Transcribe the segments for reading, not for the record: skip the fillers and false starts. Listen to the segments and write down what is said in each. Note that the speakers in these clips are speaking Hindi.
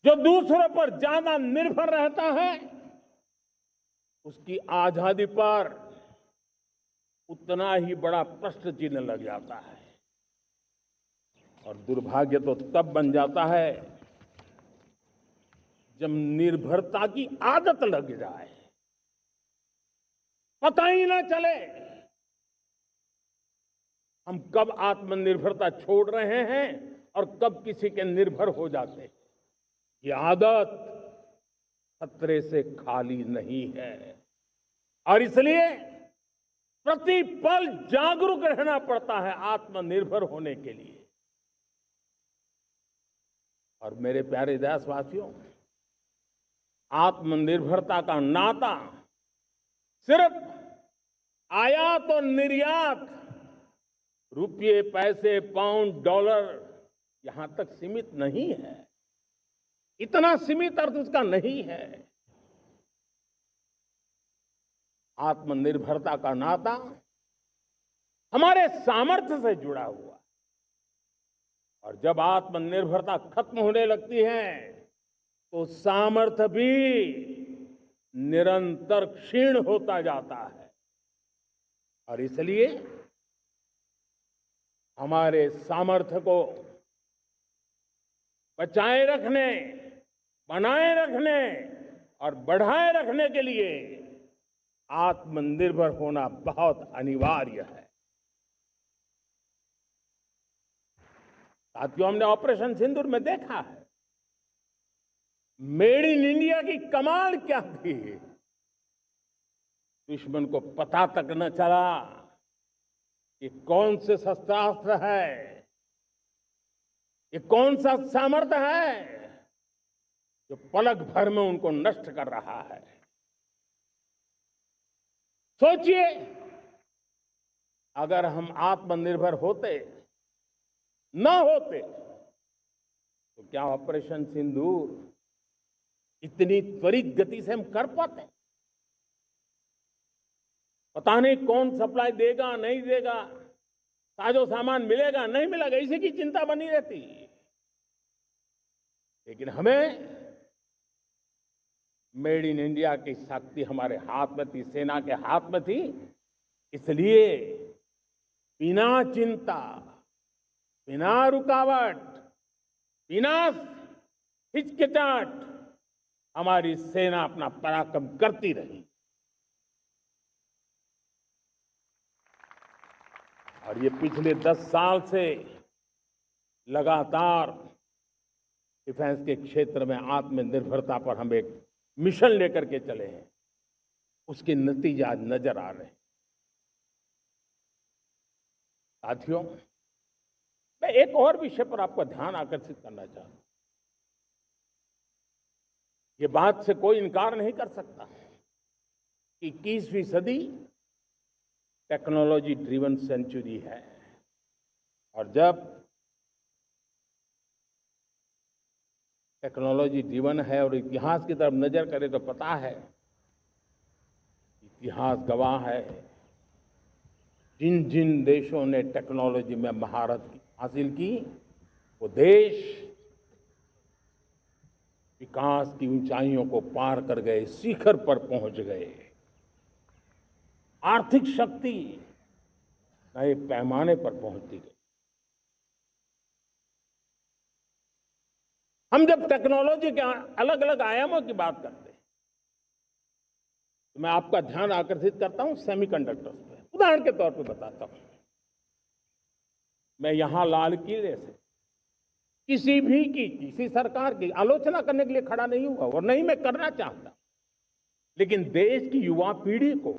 जो दूसरों पर ज्यादा निर्भर रहता है, उसकी आजादी पर उतना ही बड़ा प्रश्न चिन्ह लग जाता है। और दुर्भाग्य तो तब बन जाता है जब निर्भरता की आदत लग जाए, पता ही ना चले हम कब आत्मनिर्भरता छोड़ रहे हैं और कब किसी के निर्भर हो जाते हैं। ये आदत खतरे से खाली नहीं है और इसलिए प्रतिपल जागरूक रहना पड़ता है आत्मनिर्भर होने के लिए। और मेरे प्यारे देशवासियों, आत्मनिर्भरता का नाता सिर्फ आयात और निर्यात, रुपये, पैसे, पाउंड, डॉलर यहां तक सीमित नहीं है। इतना सीमित अर्थ उसका नहीं है। आत्मनिर्भरता का नाता हमारे सामर्थ्य से जुड़ा हुआ है। और जब आत्मनिर्भरता खत्म होने लगती है तो सामर्थ्य भी निरंतर क्षीण होता जाता है। और इसलिए हमारे सामर्थ्य को बचाए रखने, बनाए रखने और बढ़ाए रखने के लिए आत्मनिर्भर होना बहुत अनिवार्य है। साथियों, हमने ऑपरेशन सिंदूर में देखा है मेड इन इंडिया की कमाल क्या थी। दुश्मन को पता तक न चला कि कौन से शस्त्रास्त्र है, ये कौन सा सामर्थ्य है जो पलक भर में उनको नष्ट कर रहा है। सोचिए, अगर हम आत्मनिर्भर होते न होते तो क्या ऑपरेशन सिंदूर इतनी त्वरित गति से हम कर पाते? पता नहीं कौन सप्लाई देगा, नहीं देगा, साजो सामान मिलेगा, नहीं मिलेगा, इसी की चिंता बनी रहती। लेकिन हमें मेड इन इंडिया की शक्ति हमारे हाथ में थी, सेना के हाथ में थी। इसलिए बिना चिंता, बिना रुकावट, बिना हिचकिचाहट हमारी सेना अपना पराक्रम करती रही। और ये पिछले 10 साल से लगातार डिफेंस के क्षेत्र में आत्मनिर्भरता पर हम एक मिशन लेकर के चले हैं, उसके नतीजे आज नजर आ रहे हैं। साथियों, मैं एक और विषय पर आपका ध्यान आकर्षित करना चाहता हूं। ये बात से कोई इनकार नहीं कर सकता कि 21वीं सदी टेक्नोलॉजी ड्रिवन सेंचुरी है। और जब टेक्नोलॉजी ड्रिवन है और इतिहास की तरफ नजर करें तो पता है, इतिहास गवाह है, जिन जिन देशों ने टेक्नोलॉजी में महारत हासिल की, वो देश विकास की ऊंचाइयों को पार कर गए, शिखर पर पहुंच गए। आर्थिक शक्ति नए पैमाने पर पहुंचती गई। हम जब टेक्नोलॉजी के अलग अलग आयामों की बात करते हैं तो मैं आपका ध्यान आकर्षित करता हूं सेमीकंडक्टर्स पे। उदाहरण के तौर पे बताता हूं, मैं यहां लाल किले से किसी सरकार की आलोचना करने के लिए खड़ा नहीं हुआ और नहीं मैं करना चाहता, लेकिन देश की युवा पीढ़ी को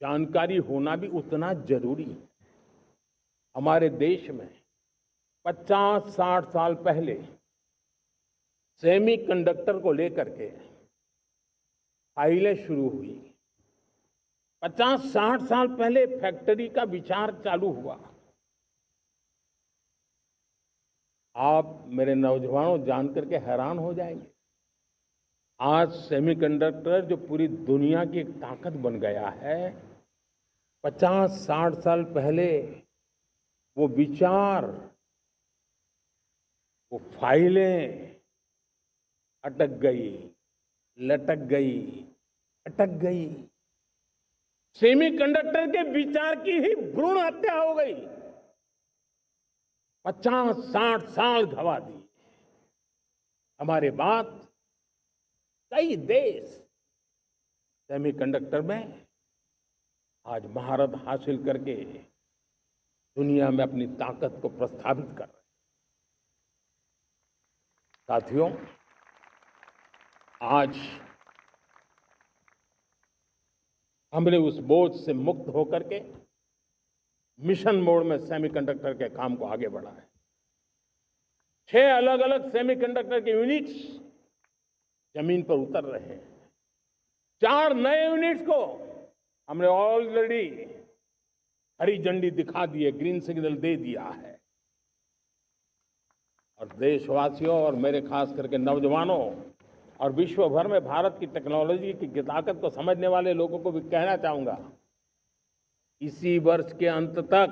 जानकारी होना भी उतना जरूरी है। हमारे देश में 50-60 साल पहले सेमीकंडक्टर को लेकर के फाइलें शुरू हुई। 50-60 साल पहले फैक्ट्री का विचार चालू हुआ। आप मेरे नौजवानों जानकर के हैरान हो जाएंगे, आज सेमीकंडक्टर जो पूरी दुनिया की एक ताकत बन गया है, 50-60 साल पहले वो विचार, वो फाइलें, अटक गई, लटक गई, अटक गई। सेमीकंडक्टर के विचार की ही भ्रूण हत्या हो गई। 50-60 साल गवा दिए। हमारे बाद कई देश सेमीकंडक्टर में आज महारत हासिल करके दुनिया में अपनी ताकत को प्रस्थापित कर रहे हैं। साथियों, आज हमने उस बोझ से मुक्त होकर के मिशन मोड में सेमीकंडक्टर के काम को आगे बढ़ा है। 6 अलग अलग सेमीकंडक्टर के यूनिट्स जमीन पर उतर रहे हैं। 4 नए यूनिट्स को हमने ऑलरेडी हरी झंडी दिखा दी है, ग्रीन सिग्नल दे दिया है। और देशवासियों और मेरे खास करके नौजवानों और विश्व भर में भारत की टेक्नोलॉजी की ताकत को समझने वाले लोगों को भी कहना चाहूंगा, इसी वर्ष के अंत तक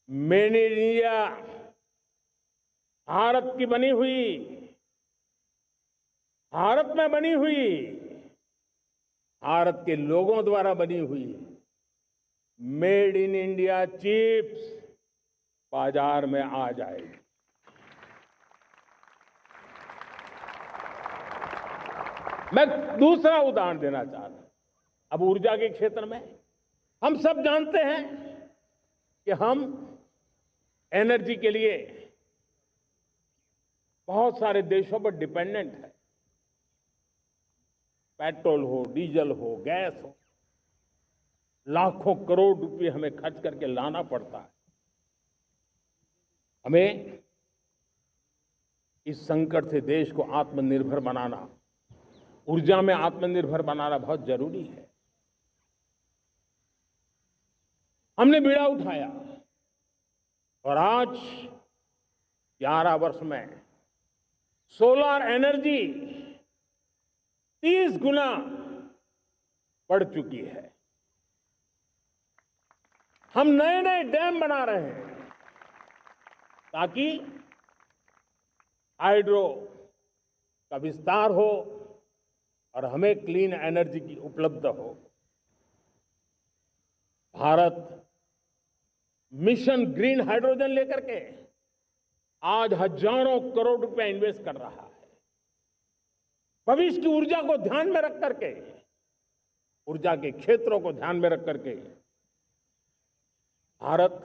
मेड इन इंडिया, भारत की बनी हुई, भारत में बनी हुई, भारत के लोगों द्वारा बनी हुई मेड इन इंडिया चिप्स बाजार में आ जाएगी। मैं दूसरा उदाहरण देना चाहता हूं। अब ऊर्जा के क्षेत्र में हम सब जानते हैं कि हम एनर्जी के लिए बहुत सारे देशों पर डिपेंडेंट है। पेट्रोल हो, डीजल हो, गैस हो, लाखों करोड़ रुपए हमें खर्च करके लाना पड़ता है। हमें इस संकट से देश को आत्मनिर्भर बनाना, ऊर्जा में आत्मनिर्भर बनाना बहुत जरूरी है। हमने बीड़ा उठाया और आज 11 वर्ष में सोलर एनर्जी 30 गुना बढ़ चुकी है। हम नए नए डैम बना रहे हैं ताकि हाइड्रो का विस्तार हो और हमें क्लीन एनर्जी की उपलब्ध हो। भारत मिशन ग्रीन हाइड्रोजन लेकर के आज हजारों करोड़ रुपए इन्वेस्ट कर रहा है। भविष्य की ऊर्जा को ध्यान में रख करके, ऊर्जा के क्षेत्रों को ध्यान में रख करके भारत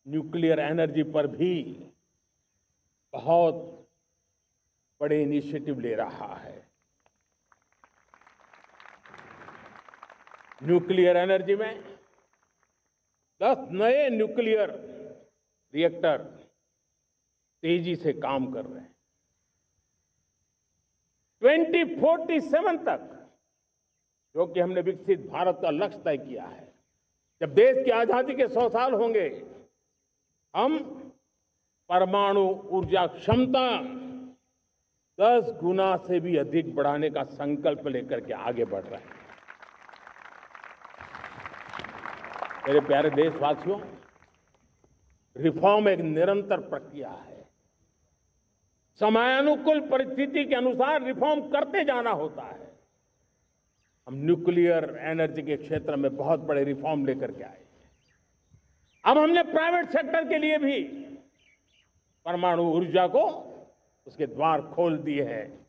न्यूक्लियर एनर्जी पर भी बहुत बड़े इनिशिएटिव ले रहा है। न्यूक्लियर एनर्जी में 10 नए न्यूक्लियर रिएक्टर तेजी से काम कर रहे हैं। 2047 तक, जो कि हमने विकसित भारत का लक्ष्य तय किया है, जब देश की आजादी के 100 साल होंगे, हम परमाणु ऊर्जा क्षमता 10 गुना से भी अधिक बढ़ाने का संकल्प लेकर के आगे बढ़ रहे हैं। मेरे प्यारे देशवासियों, रिफॉर्म एक निरंतर प्रक्रिया है। समयानुकूल परिस्थिति के अनुसार रिफॉर्म करते जाना होता है। हम न्यूक्लियर एनर्जी के क्षेत्र में बहुत बड़े रिफॉर्म लेकर के आए। अब हमने प्राइवेट सेक्टर के लिए भी परमाणु ऊर्जा को उसके द्वार खोल दिए हैं।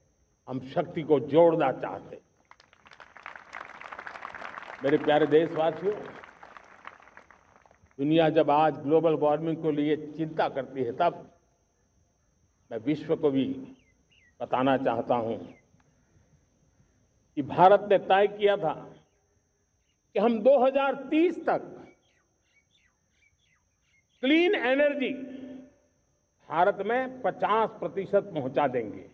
हम शक्ति को जोड़ना चाहते हैं। मेरे प्यारे देशवासियों, दुनिया जब आज ग्लोबल वार्मिंग को लिए चिंता करती है, तब मैं विश्व को भी बताना चाहता हूं कि भारत ने तय किया था कि हम 2030 तक क्लीन एनर्जी भारत में 50% पहुंचा देंगे।